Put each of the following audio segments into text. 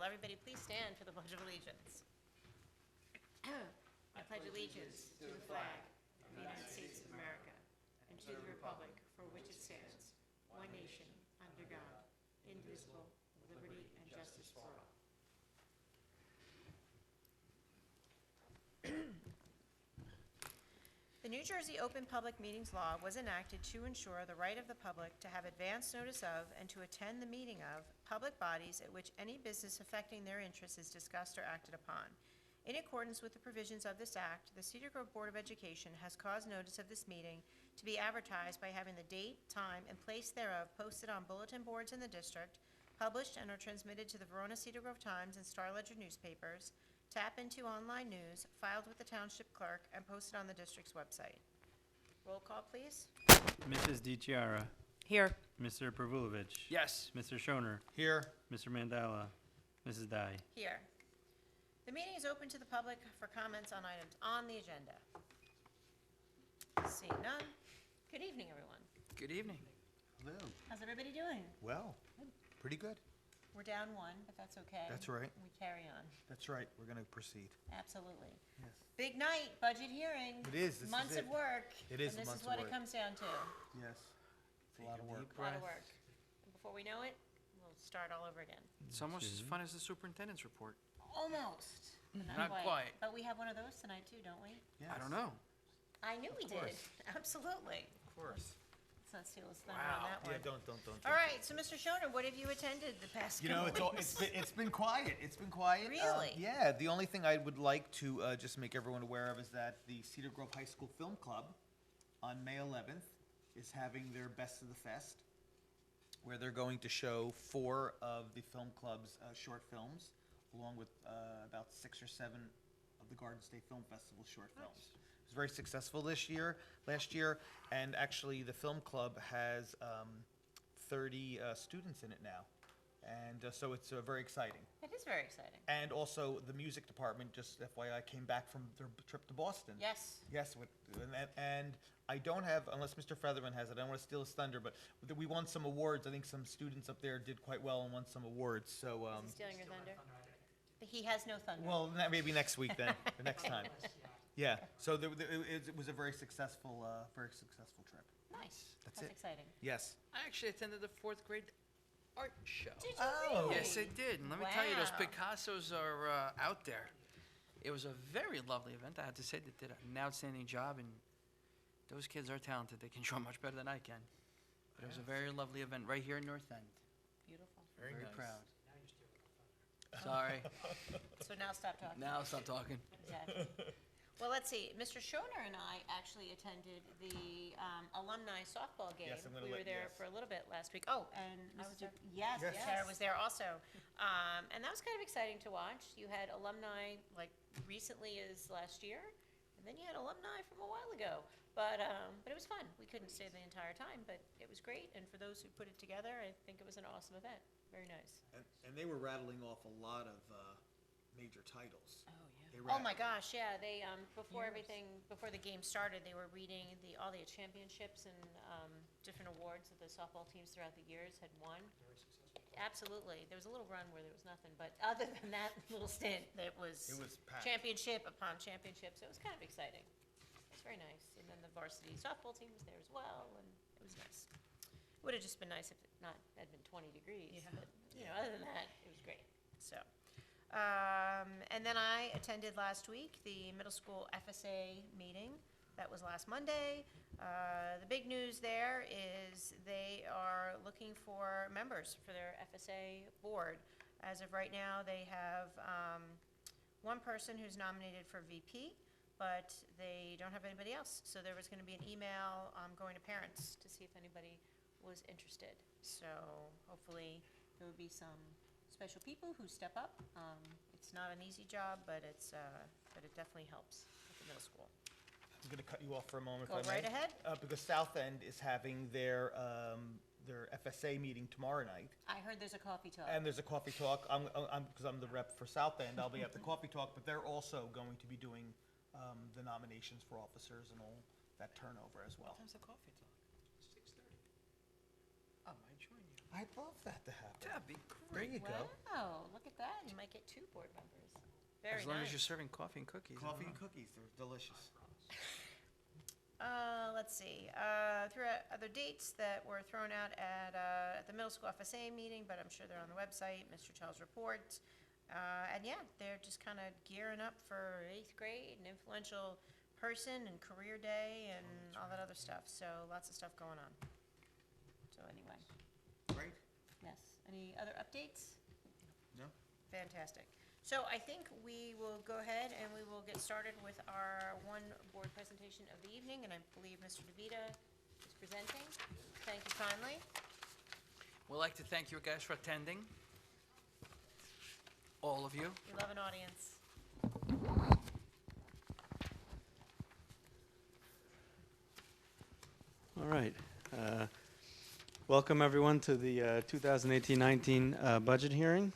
Will everybody please stand for the Pledge of Allegiance? I pledge allegiance to the flag of the United States of America and to the republic for which it stands, one nation, under God, indivisible, with liberty and justice for all. The New Jersey Open Public Meetings Law was enacted to ensure the right of the public to have advance notice of and to attend the meeting of public bodies at which any business affecting their interests is discussed or acted upon. In accordance with the provisions of this act, the Cedar Grove Board of Education has caused notice of this meeting to be advertised by having the date, time, and place thereof posted on bulletin boards in the district, published and are transmitted to the Verona Cedar Grove Times and Star Ledger newspapers, tap into online news, filed with the township clerk, and posted on the district's website. Roll call, please. Mrs. DiChiara. Here. Mr. Pervulovich. Yes. Mr. Shoner. Here. Mr. Mandela. Mrs. Dai. Here. The meeting is open to the public for comments on items on the agenda. Seeing none. Good evening, everyone. Good evening. Hello. How's everybody doing? Well, pretty good. We're down one, but that's okay. That's right. We carry on. That's right. We're going to proceed. Absolutely. Yes. Big night, budget hearing. It is. This is Months of it. work. It is And this months is of what it work. comes down to. Yes. It's a lot of work. A lot of work. And before we know it, we'll start all over again. It's almost as fun as the superintendend's report. Almost. But Not quite. But we have one of those tonight too, don't we? Yes. I don't know. I knew we did. course. Absolutely. Of course. Let's not steal his thunder on that one. Yeah, don't. All right, so Mr. Shoner, what have you attended the past You know, couple weeks? it's been quiet. It's been quiet. Really? Yeah. The only thing I would like to just make everyone aware of is that the Cedar Grove High School Film Club on May 11th is having their Best of the Fest, where they're going to show 4 of the film club's short films, along with about 6 or 7 of the Garden State Film Festival short films. It was very successful last year, and actually the film club has 30 students in it now, and so it's very exciting. It is very exciting. And also the music department, just FYI, came back from their trip to Boston. Yes. Yes, and I don't have, unless Mr. Featherman has it, I don't want to steal his thunder, but we won some awards. I think some students up there did quite well and won some awards, so. Is he stealing your thunder? He has no thunder. Well, maybe next week then, or next time. Yeah, so it was a very successful trip. Nice. That's That's it. exciting. Yes. I actually attended the 4th grade art show. Did you Oh. really? Yes, I did. And let me tell you, those Wow. Picassos are out there. It was a very lovely event. I have to say they did an outstanding job, and those kids are talented. They can draw much better than I can. But it was a very lovely event right here in North End. Beautiful. Very proud. Sorry. So now stop talking. Now stop talking. Exactly. Well, let's see. Mr. Shoner and I actually attended the alumni softball game. Yes, I'm gonna We were let- there yes. for a little bit last week. Oh, and I was Mrs. there. Yes, Yes. Sarah was there also. And that was kind of exciting to watch. You had alumni like recently as last year, and then you had alumni from a while ago. But it was fun. We couldn't stay the entire time, but it was great. And for those who put it together, I think it was an awesome event. Very nice. And they were rattling off a lot of major titles. Oh, yeah. They Oh my gosh, yeah, they, before the game started, they were reading all the championships and, different awards that the softball teams throughout the years had won. Very successful. Absolutely, there was a little run where there was nothing, but other than that little stint, it was packed. championship upon championship, so it was kind of exciting. It was very nice, and then the varsity softball team was there as well, and it was nice. Would've just been nice if it had been 20 degrees, but, other than that, it was great, so. And then I attended last week the middle school FSA meeting. That was last Monday. The big news there is they are looking for members for their FSA board. As of right now, they have one person who's nominated for VP, but they don't have anybody else. So there was going to be an email going to parents to see if anybody was interested. So hopefully there will be some special people who step up. It's not an easy job, but it definitely helps at the middle school. I'm going to cut you off for a moment, Go if I may. right ahead. Because South End is having their FSA meeting tomorrow night, I heard there's a coffee talk. and there's a coffee talk. Because I'm the rep for South End, I'll be at the coffee talk, but they're also going to be doing the nominations for officers and all that turnover as well. What time's the coffee talk? 6:30. I might join you. I'd love that to happen. That'd be There great. you go. Wow, look at that. You might get 2 board members. Very As long as nice. you're serving coffee and cookies. I don't Coffee and know. cookies, they're delicious. Let's see, throughout other dates that were thrown out at the middle school FSA meeting, but I'm sure they're on the website, Mr. Chell's report. And yeah, they're just kind of gearing up for 8th grade and influential person and career day and all that other stuff. So lots of stuff going on. So anyway, Great. yes. Any other updates? No? Fantastic. So I think we will go ahead and we will get started with our one board presentation of the evening, and I believe Mr. DeVita is presenting. Thank you kindly. We'd like to thank you guys for attending. All of you. We love an audience. All right. Welcome, everyone, to the 2018-19 budget hearing.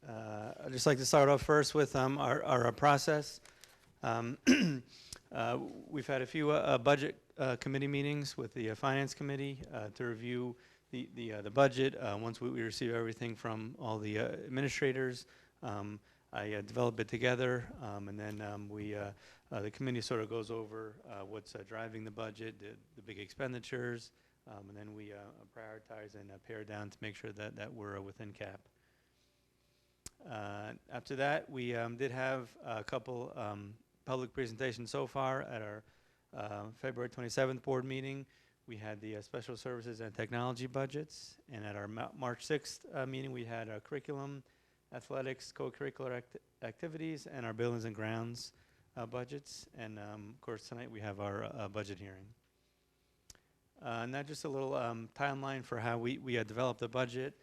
I'd just like to start off first with our process. We've had a few budget committee meetings with the Finance Committee to review the budget. Once we receive everything from all the administrators, I develop it together, and then the committee sort of goes over what's driving the budget, the big expenditures, and then we prioritize and pare down to make sure that we're within cap. After that, we did have a couple public presentations so far at our February 27th board meeting. We had the special services and technology budgets, and at our March 6th meeting, we had curriculum, athletics, co-curricular activities, and our buildings and grounds budgets. And of course, tonight we have our budget hearing. And that just a little timeline for how we developed the budget.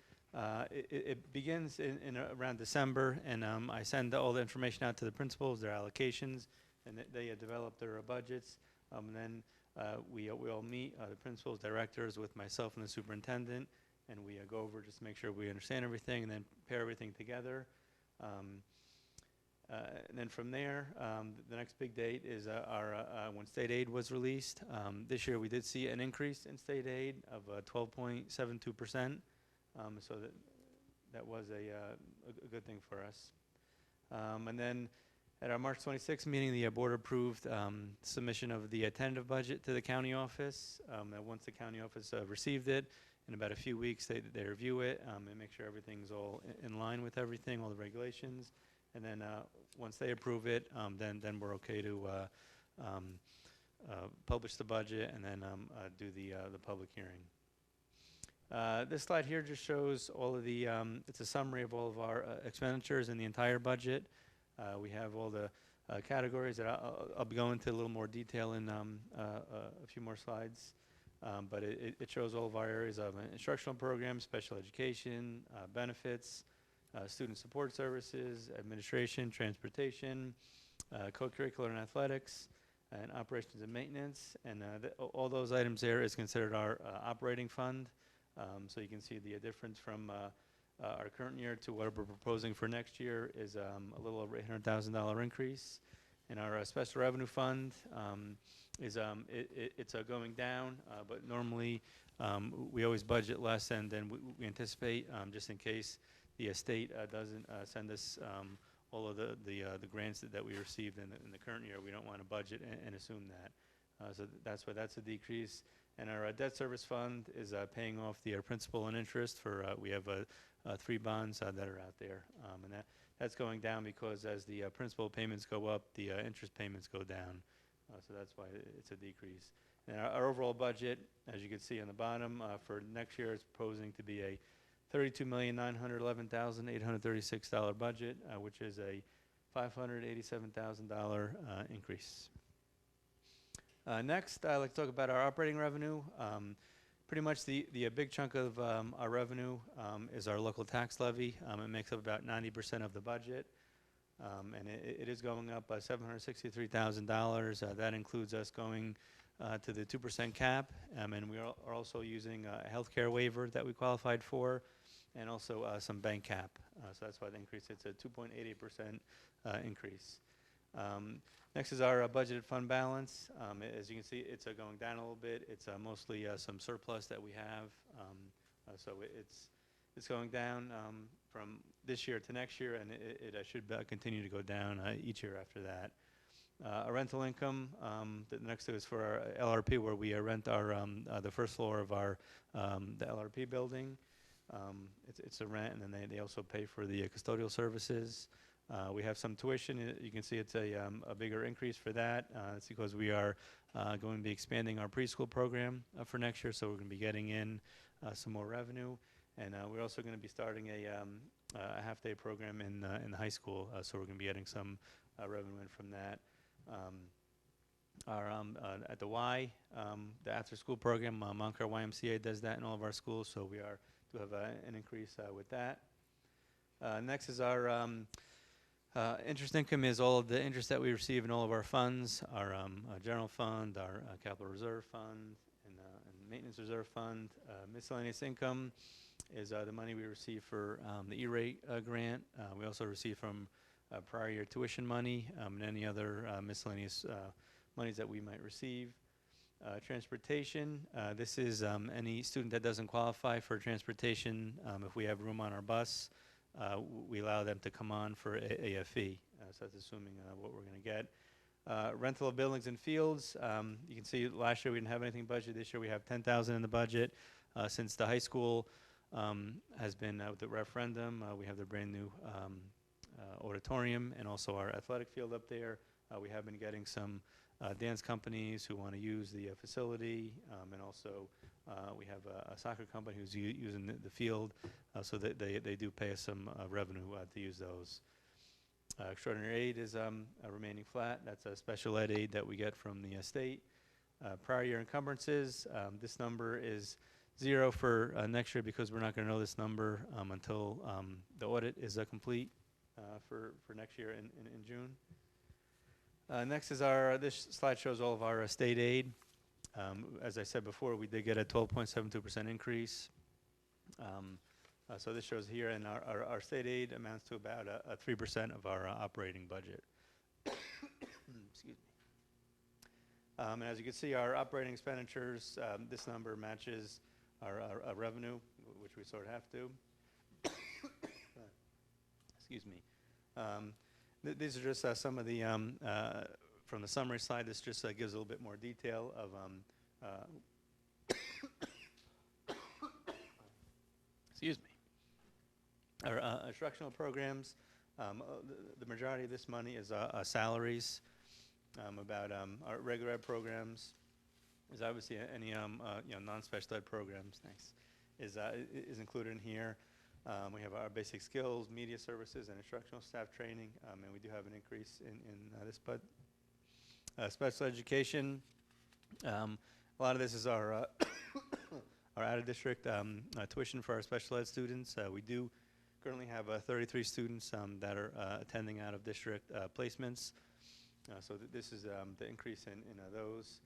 It begins in around December, and I send all the information out to the principals, their allocations, and they develop their budgets. And then we all meet, the principals, directors, with myself and the superintendent, and we go over just to make sure we understand everything, and then pair everything together. And then from there, the next big date is when state aid was released. This year we did see an increase in state aid of 12.72%. So that was a good thing for us. And then at our March 26th meeting, the board approved submission of the tentative budget to the county office. That once the county office received it, in about a few weeks, they review it and make sure everything's all in line with everything, all the regulations. And then once they approve it, then we're okay to publish the budget and then do the public hearing. This slide here just shows all of the, it's a summary of all of our expenditures in the entire budget. We have all the categories that I'll be going into a little more detail in a few more slides. But it shows all of our areas of instructional programs, special education, benefits, student support services, administration, transportation, co-curricular and athletics, and operations and maintenance. And all those items there is considered our operating fund. So you can see the difference from our current year to what we're proposing for next year is a little over $800,000 increase. And our special revenue fund is it's going down, but normally we always budget less than we anticipate, just in case the state doesn't send us all of the grants that we received in the current year. We don't want to budget and assume that. So that's why that's a decrease. And our debt service fund is paying off the principal and interest for, we have 3 bonds that are out there. And that's going down because as the principal payments go up, the interest payments go down. So that's why it's a decrease. And our overall budget, as you can see on the bottom, for next year is proposing to be a $32,911,836 budget, which is a $587,000 increase. Next, I'd like to talk about our operating revenue. Pretty much the big chunk of our revenue is our local tax levy. It makes up about 90% of the budget. And it is going up by $763,000. That includes us going to the 2% cap. And we are also using a healthcare waiver that we qualified for, and also some bank cap. So that's why the increase, it's a 2.88% increase. Next is our budgeted fund balance. As you can see, it's going down a little bit. It's mostly some surplus that we have So it's going down from this year to next year, and it should continue to go down each year after that. Our rental income, the next is for our LRP, where we rent our the first floor of our the LRP building. It's a rent, and then they also pay for the custodial services. We have some tuition. You can see it's a bigger increase for that. It's because we are going to be expanding our preschool program for next year, so we're going to be getting in some more revenue. And we're also going to be starting a half-day program in the high school, so we're going to be getting some revenue in from that. At the Y, the after-school program, Montclair YMCA does that in all of our schools, so we do have an increase with that. Next is our interest income, is all of the interest that we receive in all of our funds, our general fund, our capital reserve fund, and maintenance reserve fund. Miscellaneous income is the money we receive for the E-rate grant. We also receive from prior year tuition money and any other miscellaneous monies that we might receive. Transportation, this is any student that doesn't qualify for transportation. If we have room on our bus, we allow them to come on for a fee. So that's assuming what we're going to get. Rental of buildings and fields. You can see last year we didn't have anything budgeted. This year we have $10,000 in the budget. Since the high school has been with the referendum, we have the brand new auditorium and also our athletic field up there. We have been getting some dance companies who want to use the facility, and also we have a soccer company who's using the field, so that they do pay us some revenue to use those. Extraordinary aid is remaining flat. That's a special ed aid that we get from the state. Prior year encumbrances, this number is 0 for next year, because we're not going to know this number until the audit is complete for next year in June. Next is this slide shows all of our state aid. As I said before, we did get a 12.72% increase. So this shows here, and our state aid amounts to about a 3% of our operating budget. Excuse me. And as you can see, our operating expenditures, this number matches our revenue, which we sort of have to. Excuse me. These are just some of the, from the summary slide, this just gives a little bit more detail of, excuse me, our instructional programs. The majority of this money is salaries. About our regular ed programs is obviously any non-special ed programs. Thanks. Is included in here. We have our basic skills, media services, and instructional staff training, and we do have an increase in this. But special education, a lot of this is our our out-of-district tuition for our special ed students. We do currently have 33 students that are attending out-of-district placements. So this is the increase in those.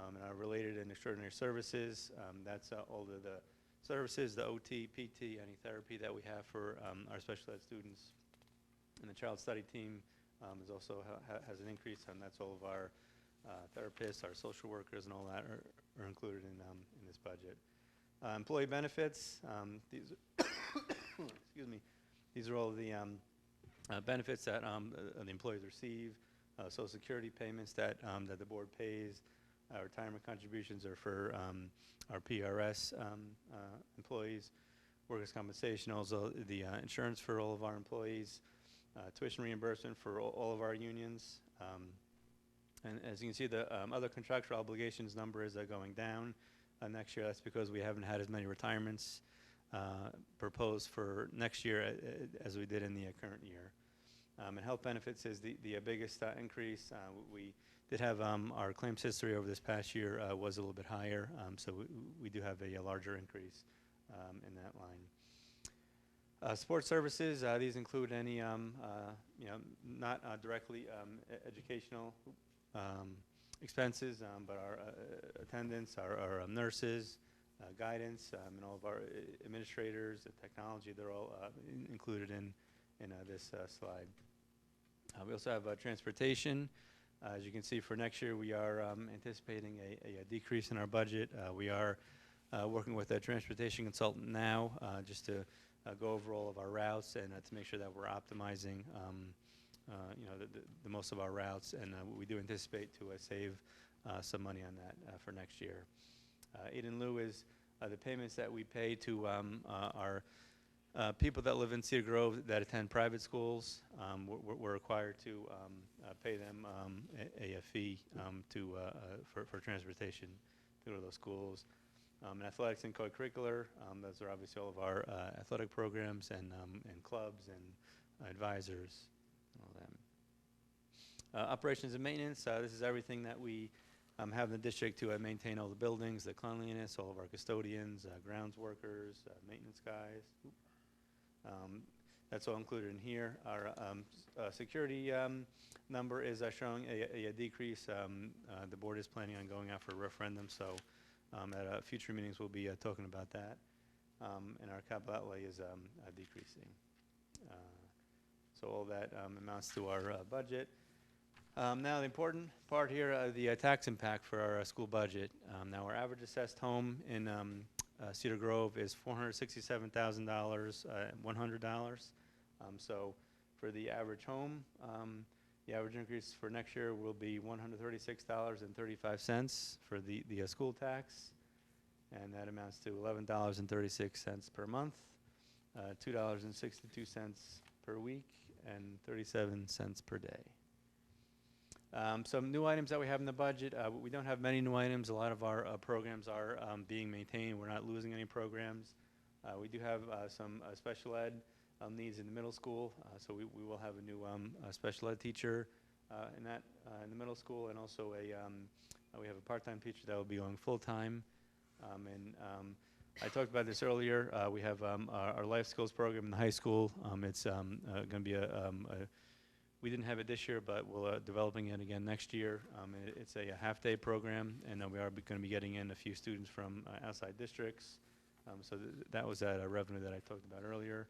And our related and extraordinary services, that's all of the services, the OT, PT, any therapy that we have for our special ed students. And the child study team is also has an increase, and that's all of our therapists, our social workers, and all that are included in this budget. Employee benefits, these excuse me, these are all the benefits that the employees receive. Social Security payments that the board pays. Retirement contributions are for our PRS employees. Workers' compensation, also the insurance for all of our employees. Tuition reimbursement for all of our unions. And as you can see, the other contractual obligations number is going down next year. That's because we haven't had as many retirements proposed for next year as we did in the current year. And health benefits is the biggest increase. We did have our claims history over this past year was a little bit higher, so we do have a larger increase in that line. Sports services, these include any not directly educational expenses, but our attendants, our nurses, guidance, and all of our administrators, the technology, they're all included in this slide. We also have transportation. As you can see, for next year, we are anticipating a decrease in our budget. We are working with a transportation consultant now, just to go over all of our routes and to make sure that we're optimizing, the most of our routes. And we do anticipate to save some money on that for next year. Aid in lieu is the payments that we pay to our people that live in Cedar Grove that attend private schools. We're required to pay them a fee for transportation to go to those schools. And athletics and co-curricular, those are obviously all of our athletic programs and clubs and advisors and all that. Operations and maintenance, this is everything that we have in the district to maintain all the buildings, the cleanliness, all of our custodians, grounds workers, maintenance guys. That's all included in here. Our security number is showing a decrease. The board is planning on going out for a referendum, so at future meetings we'll be talking about that. And our capital outlay is decreasing. So all that amounts to our budget. Now the important part here, the tax impact for our school budget. Now our average assessed home in Cedar Grove is $467,100. So for the average home, the average increase for next year will be $136.35 for the school tax, and that amounts to $11.36 per month, $2.62 per week, and 37 cents per day. Some new items that we have in the budget. We don't have many new items. A lot of our programs are being maintained. We're not losing any programs. We do have some special ed needs in the middle school. So we will have a new special ed teacher in the middle school, and also we have a part-time teacher that will be going full-time. I talked about this earlier. We have our life skills program in the high school. It's going to be we didn't have it this year, but we're developing it again next year. It's a half-day program, and we are going to be getting in a few students from outside districts. So that was that revenue that I talked about earlier.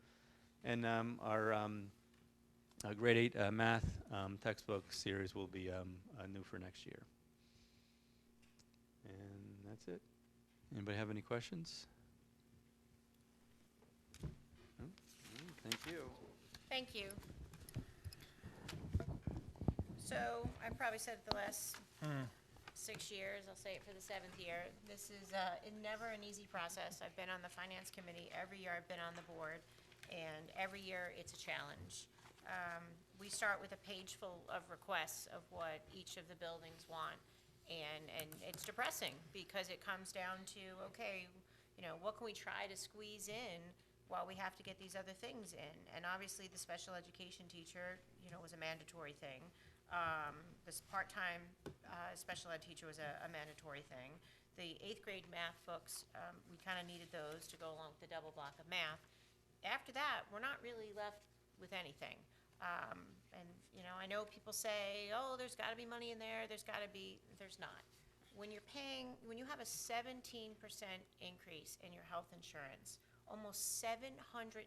And our grade 8 math textbook series will be new for next year. And that's it. Anybody have any questions? No? Thank you. Thank you. So, I probably said it the last 6 years, I'll say it for the 7th year. This is never an easy process. I've been on the finance committee every year I've been on the board, and every year it's a challenge. We start with a page full of requests of what each of the buildings want, and it's depressing because it comes down to, okay, what can we try to squeeze in while we have to get these other things in? And obviously the special education teacher, was a mandatory thing. This part-time special ed teacher was a mandatory thing. The 8th grade math books, we kind of needed those to go along with the double block of math. After that, we're not really left with anything. I know people say, oh, there's got to be money in there, there's not. When you have a 17% increase in your health insurance, almost $700,000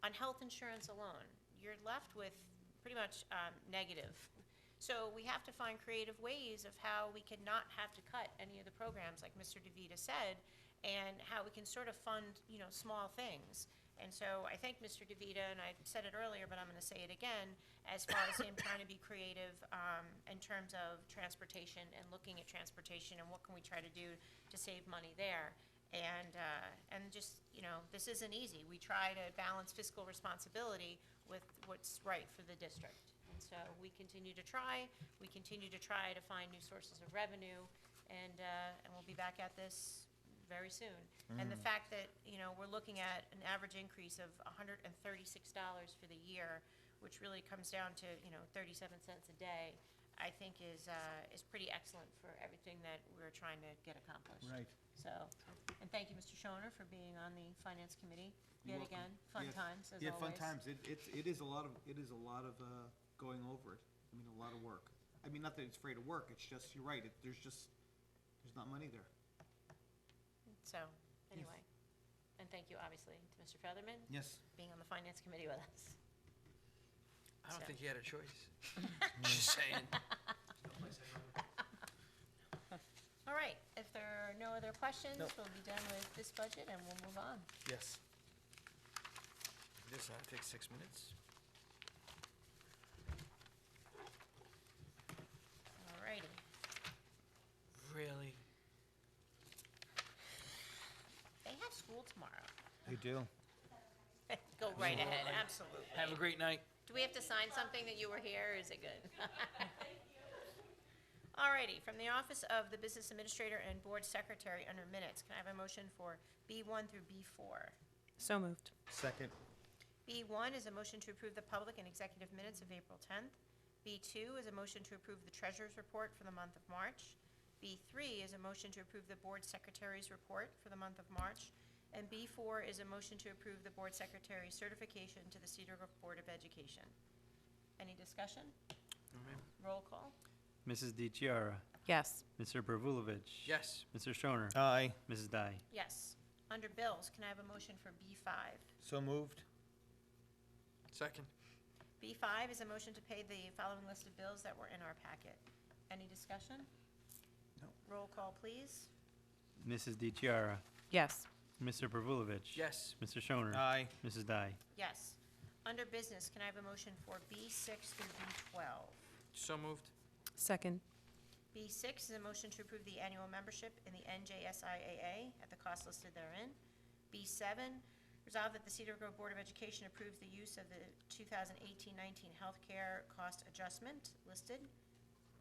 on health insurance alone, you're left with pretty much negative. So we have to find creative ways of how we can not have to cut any of the programs, like Mr. DeVita said, and how we can sort of fund, small things. And so I thank Mr. DeVita, and I said it earlier, but I'm going to say it again, as far as him trying to be creative in terms of transportation and looking at transportation and what can we try to do to save money there. And just, this isn't easy. We try to balance fiscal responsibility with what's right for the district. And so we continue to try. We continue to try to find new sources of revenue, and we'll be back at this very soon. And the fact that, we're looking at an average increase of $136 for the year, which really comes down to, 37 cents a day, I think is pretty excellent for everything that we're trying to get accomplished. Right. So, and thank you, Mr. Schoner, for being on the finance committee You're yet welcome. again. Fun Yes. times, as Yeah, always. fun times. It is a lot of going over it. I mean, a lot of work. I mean, not that it's afraid of work. It's just, you're right. There's not money there. So, anyway, and thank you, obviously, to Mr. Featherman, Yes. being on the finance committee with us. I don't So. think he had a choice. Just saying. All right, if there are no other questions, questions? Nope. We'll be done with this budget and we'll move on. Yes. This takes 6 minutes. Alrighty. Really? They have school tomorrow. They do. Go right ahead, absolutely. Have a great night. Do we have to sign something that you were here, or is it good? Alrighty, from the Office of the Business Administrator and Board Secretary under minutes, can I have a motion for B1 through B4? So moved. Second. B1 is a motion to approve the public and executive minutes of April 10th. B2 is a motion to approve the treasurer's report for the month of March. B3 is a motion to approve the board secretary's report for the month of March. And B4 is a motion to approve the board secretary's certification to the Cedar Grove Board of Education. Any discussion? Roll call? Mrs. DiChiara, Yes. Mr. Pervulovich. Yes. Mr. Shoner, Aye. Mrs. Dai. Yes. Under bills, can I have a motion for B5? So moved. Second. B5 is a motion to pay the following list of bills that were in our packet. Any discussion? No. Roll call, please. Mrs. DiChiara, Yes. Mr. Pervulovich. Yes. Mr. Shoner, Aye. Mrs. Dai. Yes. Under business, can I have a motion for B6 through B12? So moved. Second. B6 is a motion to approve the annual membership in the NJSIAA at the cost listed therein. B7, resolve that the Cedar Grove Board of Education approves the use of the 2018-19 healthcare cost adjustment listed.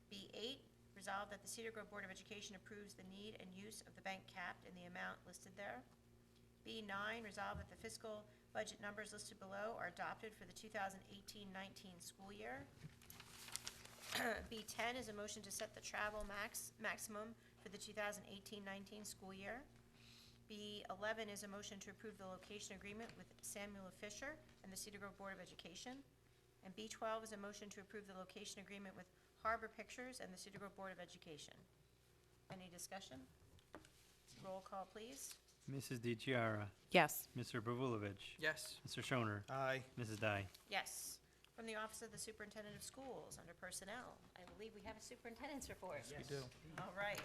B8, resolve that the Cedar Grove Board of Education approves the need and use of the bank cap in the amount listed there. B9, resolve that the fiscal budget numbers listed below are adopted for the 2018-19 school year. B10 is a motion to set the travel maximum for the 2018-19 school year. B11 is a motion to approve the location agreement with Samuel Fisher and the Cedar Grove Board of Education. And B12 is a motion to approve the location agreement with Harbor Pictures and the Cedar Grove Board of Education. Any discussion? Roll call, please. Mrs. DiChiara, Yes. Mr. Pervulovich. Yes. Mr. Shoner, Aye. Mrs. Dai. Yes. From the Office of the Superintendent of Schools, under Personnel, I believe we have a superintendent's report. We do. All right.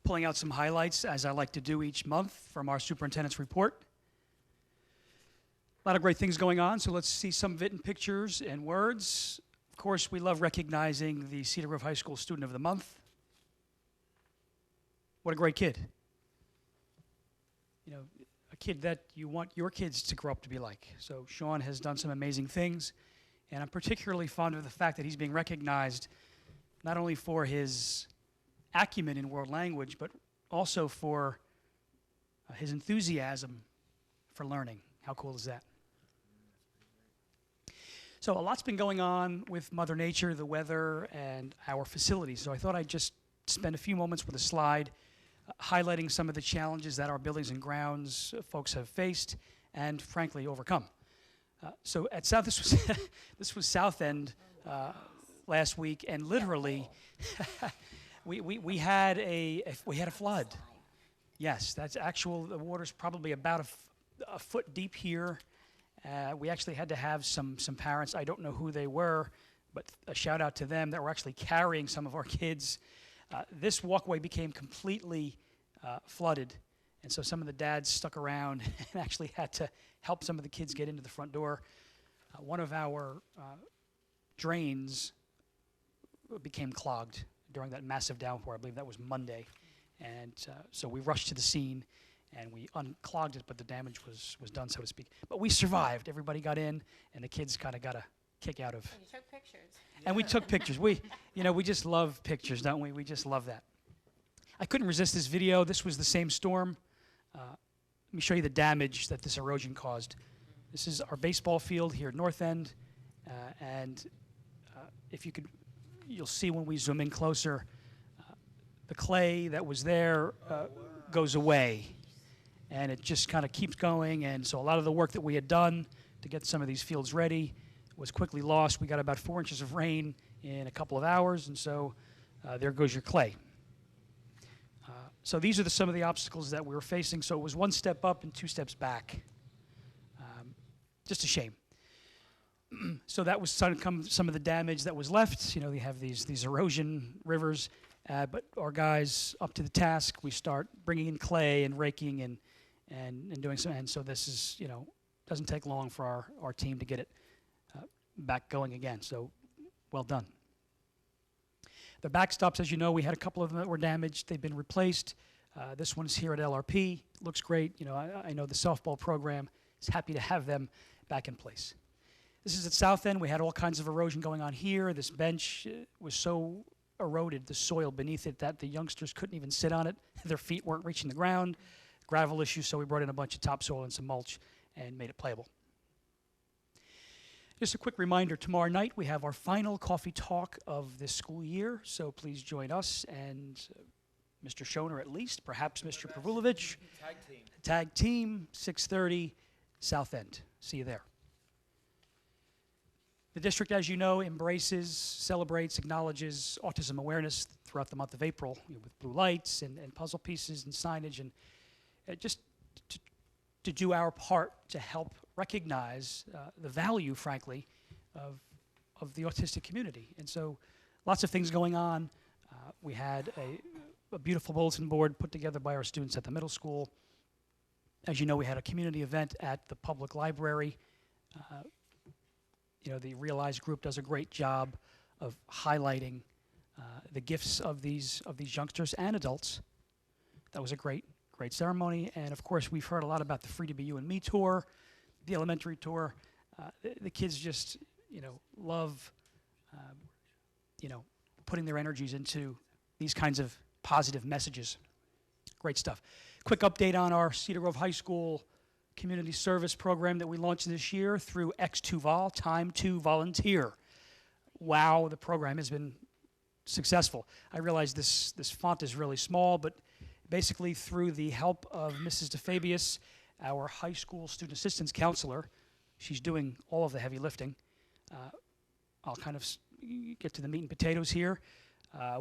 Pulling out some highlights, as I like to do each month, from our superintendent's report. A lot of great things going on, so let's see some of it in pictures and words. Of course, we love recognizing the Cedar Grove High School Student of the Month. What a great kid. You know, a kid that you want your kids to grow up to be like. So Sean has done some amazing things, and I'm particularly fond of the fact that he's being recognized not only for his acumen in world language, but also for his enthusiasm for learning. How cool is that? So a lot's been going on with Mother Nature, the weather, and our facilities. So I thought I'd just spend a few moments with a slide highlighting some of the challenges that our buildings and grounds folks have faced and, frankly, overcome. So at South, this was South End last week, and literally we had a flood. Yes, that's actual. The water's probably about a foot deep here. We actually had to have some parents, I don't know who they were, but a shout out to them, that were actually carrying some of our kids. This walkway became completely flooded, and so some of the dads stuck around and actually had to help some of the kids get into the front door. One of our drains became clogged during that massive downpour. I believe that was Monday. And so we rushed to the scene and we unclogged it, but the damage was done, so to speak. But we survived. Everybody got in, and the kids kind of got a kick out of. And you took pictures. And we took pictures. We just love pictures, don't we? We just love that. I couldn't resist this video. This was the same storm. Let me show you the damage that this erosion caused. This is our baseball field here at North End, and if you could, you'll see when we zoom in closer, the clay that was there goes away, and it just kind of keeps going. And so a lot of the work that we had done to get some of these fields ready was quickly lost. We got about 4 inches of rain in a couple of hours, and so there goes your clay. So these are some of the obstacles that we were facing. So it was 1 step up and 2 steps back. Just a shame. So that was some of the damage that was left. You know, they have these erosion rivers, but our guys up to the task. We start bringing in clay and raking and doing some. And so this is, you know, doesn't take long for our team to get it back going again. So well done. The backstops, as you know, we had a couple of them that were damaged. They've been replaced. This one's here at LRP. Looks great. You know, I know the softball program is happy to have them back in place. This is at South End. We had all kinds of erosion going on here. This bench was so eroded, the soil beneath it, that the youngsters couldn't even sit on it. Their feet weren't reaching the ground. Gravel issue, so we brought in a bunch of topsoil and some mulch and made it playable. Just a quick reminder, tomorrow night we have our final coffee talk of this school year, so please join us and Mr. Schoner at least, perhaps Mr. Pravulovich. Tag team. Tag team, 6:30, South End. See you there. The district, as you know, embraces, celebrates, acknowledges autism awareness throughout the month of April, you know, with blue lights and puzzle pieces and signage, and just to do our part to help recognize the value, frankly, of the autistic community. And so lots of things going on. We had a beautiful bulletin board put together by our students at the middle school. As you know, we had a community event at the public library. You know, the Realize group does a great job of highlighting the gifts of these youngsters and adults. That was a great ceremony. And of course, we've heard a lot about the Free to Be You and Me tour, the elementary tour. The kids just, you know, love, you know, putting their energies into these kinds of positive messages. Great stuff. Quick update on our Cedar Grove High School community service program that we launched this year through X2Vol, Time to Volunteer. Wow, the program has been successful. I realize this font is really small, but basically through the help of Mrs. DeFabius, our high school student assistance counselor, she's doing all of the heavy lifting. I'll kind of get to the meat and potatoes here.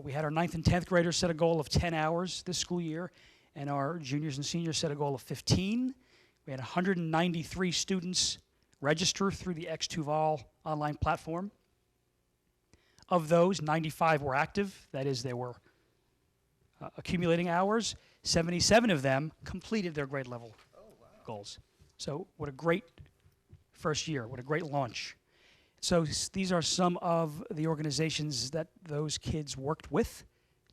We had our 9th and 10th graders set a goal of 10 hours this school year, and our juniors and seniors set a goal of 15. We had 193 students register through the X2Vol online platform. Of those, 95 were active. That is, they were accumulating hours. 77 of them completed their grade level goals. So what a great first year. What a great launch. So these are some of the organizations that those kids worked with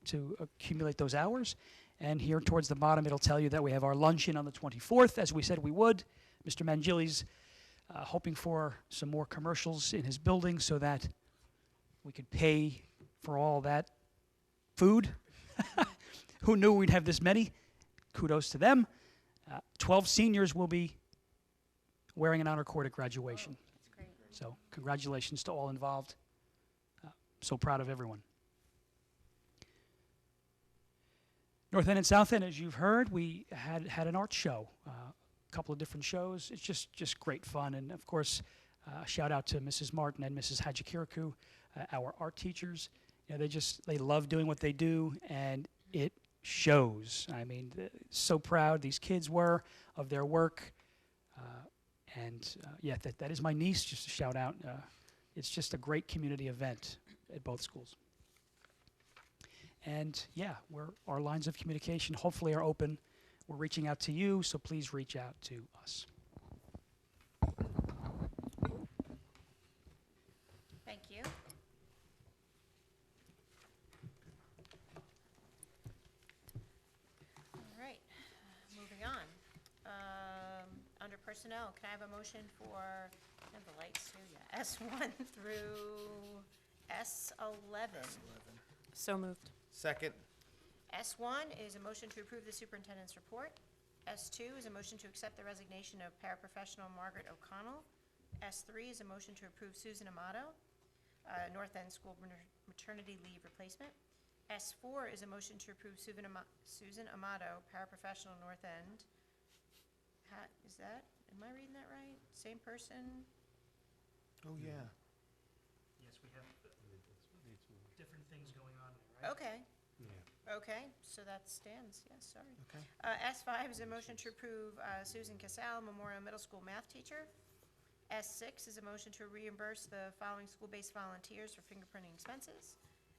to accumulate those hours. And here towards the bottom, it'll tell you that we have our luncheon on the 24th, as we said we would. Mr. Mangili's hoping for some more commercials in his building so that we could pay for all that food. Who knew we'd have this many? Kudos to them. 12 seniors will be wearing an honor cord at graduation. That's great. So congratulations to all involved. So proud of everyone. North End and South End, as you've heard, we had an art show, a couple of different shows. It's just great fun. And of course, shout out to Mrs. Martin and Mrs. Hajikiriku, our art teachers. You know, they love doing what they do, and it shows. I mean, so proud these kids were of their work. Yeah, that is my niece, just a shout out. It's just a great community event at both schools. And yeah, our lines of communication hopefully are open. We're reaching out to you, so please reach out to us. Thank you. All right, moving on. Under personnel, can I have a motion for, I have the lights too, yeah, S1 through S11? So moved. Second. S1 is a motion to approve the superintendent's report. S2 is a motion to accept the resignation of paraprofessional Margaret O'Connell. S3 is a motion to approve Susan Amato, North End School maternity leave replacement. S4 is a motion to approve Susan Amato, paraprofessional North End. Is that, am I reading that right? Same person? Oh, yeah. Yes, we have different things going on there, right? Okay. Yeah. Okay, so that stands, yes, sorry. Okay. S5 is a motion to approve Susan Casal, Memorial Middle School math teacher. S6 is a motion to reimburse the following school-based volunteers for fingerprinting expenses.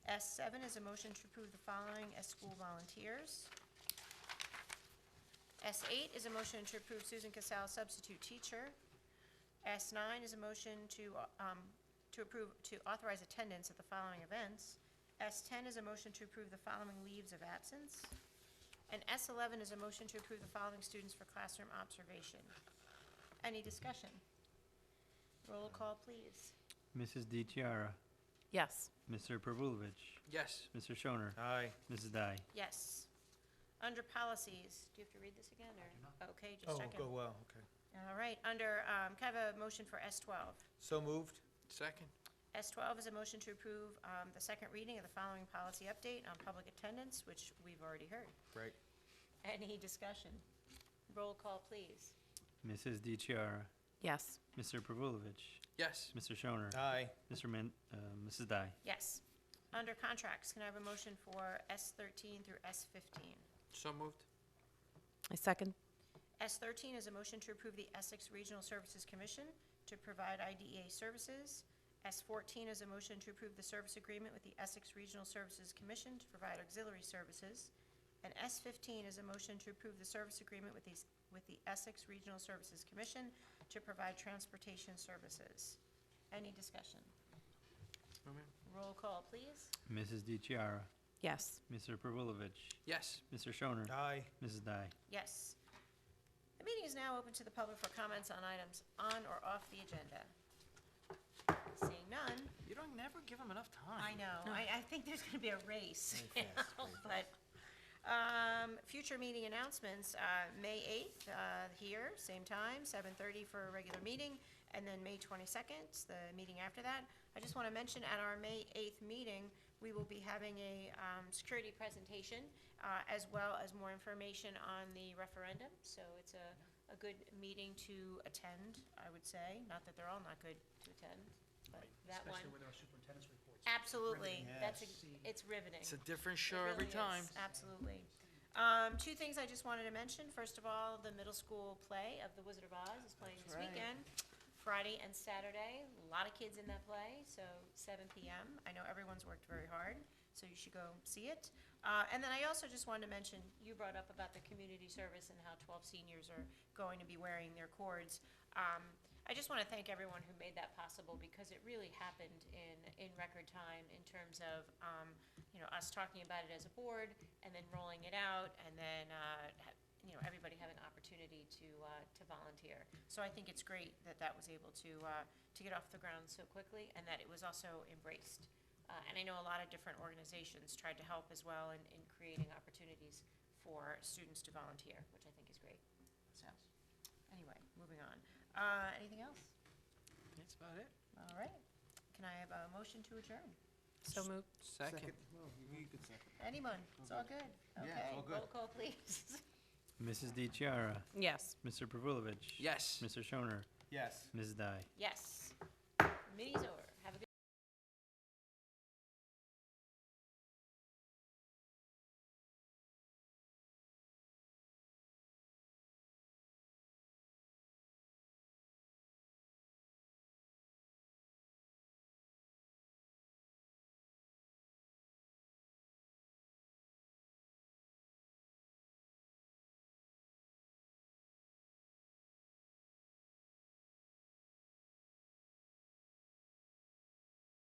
S7 is a motion to approve the following as school volunteers. S8 is a motion to approve Susan Casal, substitute teacher. S9 is a motion to authorize attendance at the following events. S10 is a motion to approve the following leaves of absence. And S11 is a motion to approve the following students for classroom observation. Any discussion? Roll call, please. Mrs. DeChiara, Yes. Mr. Pervulovich, Yes. Mr. Shoner, Aye. Mrs. Dai. Yes. Under policies, do you have to read this again, or? Okay, just checking. well, okay. All right, under, can I have a motion for S12? So moved? Second. S12 is a motion to approve the second reading of the following policy update on public attendance, which we've already heard. Right. Any discussion? Roll call, please. Mrs. DeChiara, Yes. Mr. Pervulovich, Yes. Mr. Shoner, Aye. Mrs. Dai. Yes. Under contracts, can I have a motion for S13 through S15? So moved. I second. S13 is a motion to approve the Essex Regional Services Commission to provide IDEA services. S14 is a motion to approve the service agreement with the Essex Regional Services Commission to provide auxiliary services. And S15 is a motion to approve the service agreement with the Essex Regional Services Commission to provide transportation services. Any discussion? No, ma'am. Roll call, please. Mrs. DeChiara, Yes. Mr. Pervulovich, Yes. Mr. Shoner, Aye. Mrs. Dai. Yes. The meeting is now open to the public for comments on items on or off the agenda. Seeing none, You don't never give them enough time. I know, I think there's gonna be a race, you know, but, future meeting announcements, May 8th, here, same time, 7:30 for a regular meeting, and then May 22nd, the meeting after that. I just wanna mention at our May 8th meeting, we will be having a, security presentation, as well as more information on the referendum, so it's a good meeting to attend, I would say, not that they're all not good to attend, but that one. Especially with our superintendent's reports. Absolutely, Riveting, that's, yes. it's riveting. It's a different It show every really time. is, absolutely. Two things I just wanted to mention. First of all, the middle school play of The Wizard of Oz is playing this That's right. weekend, Friday and Saturday. A lot of kids in that play, so 7 p.m. I know everyone's worked very hard, so you should go see it. And then I also just wanted to mention, you brought up about the community service and how 12 seniors are going to be wearing their cords. I just want to thank everyone who made that possible, because it really happened in record time in terms of, us talking about it as a board and then rolling it out, and then, everybody having an opportunity to volunteer. So I think it's great that that was able to get off the ground so quickly, and that it was also embraced. And I know a lot of different organizations tried to help as well in creating opportunities for students to volunteer, which I think is great. So, anyway, moving on. Anything else? That's about it. All right. Can I have a motion to adjourn? So moved. Second. Well, you could second. Anyone? It's all good. Yeah, it's Okay, all good. roll call, please. Mrs. DeChiara, Yes. Mr. Pervulovich, Yes. Mr. Shoner, Yes. Mrs. Dai. Yes. Meeting's over.